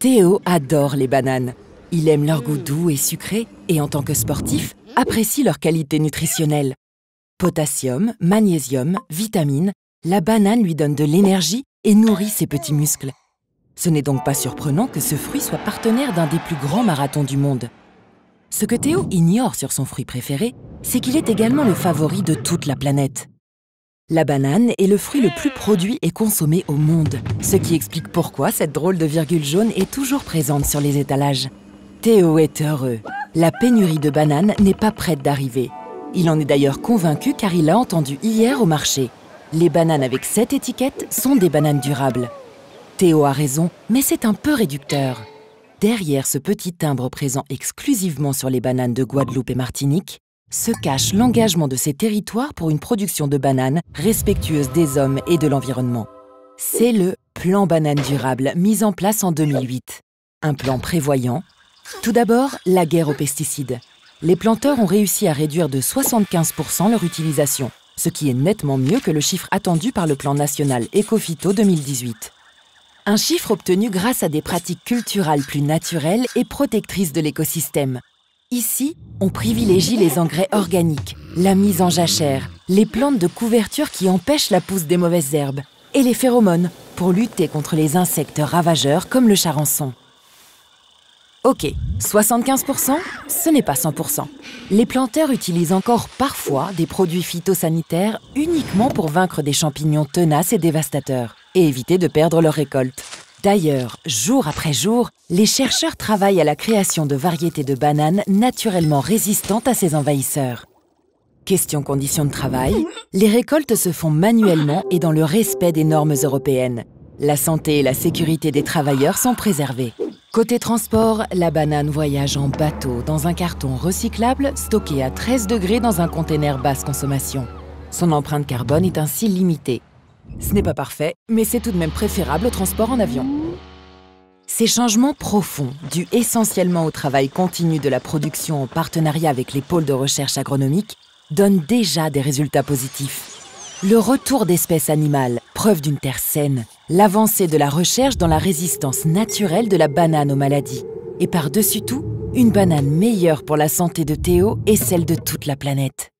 Théo adore les bananes. Il aime leur goût doux et sucré et en tant que sportif, apprécie leur qualité nutritionnelle. Potassium, magnésium, vitamines, la banane lui donne de l'énergie et nourrit ses petits muscles. Ce n'est donc pas surprenant que ce fruit soit partenaire d'un des plus grands marathons du monde. Ce que Théo ignore sur son fruit préféré, c'est qu'il est également le favori de toute la planète. La banane est le fruit le plus produit et consommé au monde, ce qui explique pourquoi cette drôle de virgule jaune est toujours présente sur les étalages. Théo est heureux. La pénurie de bananes n'est pas prête d'arriver. Il en est d'ailleurs convaincu car il l'a entendu hier au marché. Les bananes avec cette étiquette sont des bananes durables. Théo a raison, mais c'est un peu réducteur. Derrière ce petit timbre présent exclusivement sur les bananes de Guadeloupe et Martinique, se cache l'engagement de ces territoires pour une production de bananes respectueuse des hommes et de l'environnement. C'est le plan banane durable mis en place en 2008. Un plan prévoyant. Tout d'abord, la guerre aux pesticides. Les planteurs ont réussi à réduire de 75% leur utilisation, ce qui est nettement mieux que le chiffre attendu par le plan national Écophyto 2018. Un chiffre obtenu grâce à des pratiques culturales plus naturelles et protectrices de l'écosystème. Ici, on privilégie les engrais organiques, la mise en jachère, les plantes de couverture qui empêchent la pousse des mauvaises herbes et les phéromones pour lutter contre les insectes ravageurs comme le charançon. Ok, 75%, ce n'est pas 100%. Les planteurs utilisent encore parfois des produits phytosanitaires uniquement pour vaincre des champignons tenaces et dévastateurs et éviter de perdre leur récolte. D'ailleurs, jour après jour, les chercheurs travaillent à la création de variétés de bananes naturellement résistantes à ces envahisseurs. Question conditions de travail, les récoltes se font manuellement et dans le respect des normes européennes. La santé et la sécurité des travailleurs sont préservées. Côté transport, la banane voyage en bateau dans un carton recyclable stocké à 13 degrés dans un conteneur basse consommation. Son empreinte carbone est ainsi limitée. Ce n'est pas parfait, mais c'est tout de même préférable au transport en avion. Ces changements profonds, dus essentiellement au travail continu de la production en partenariat avec les pôles de recherche agronomique, donnent déjà des résultats positifs. Le retour d'espèces animales, preuve d'une terre saine, l'avancée de la recherche dans la résistance naturelle de la banane aux maladies, et par-dessus tout, une banane meilleure pour la santé de Théo et celle de toute la planète.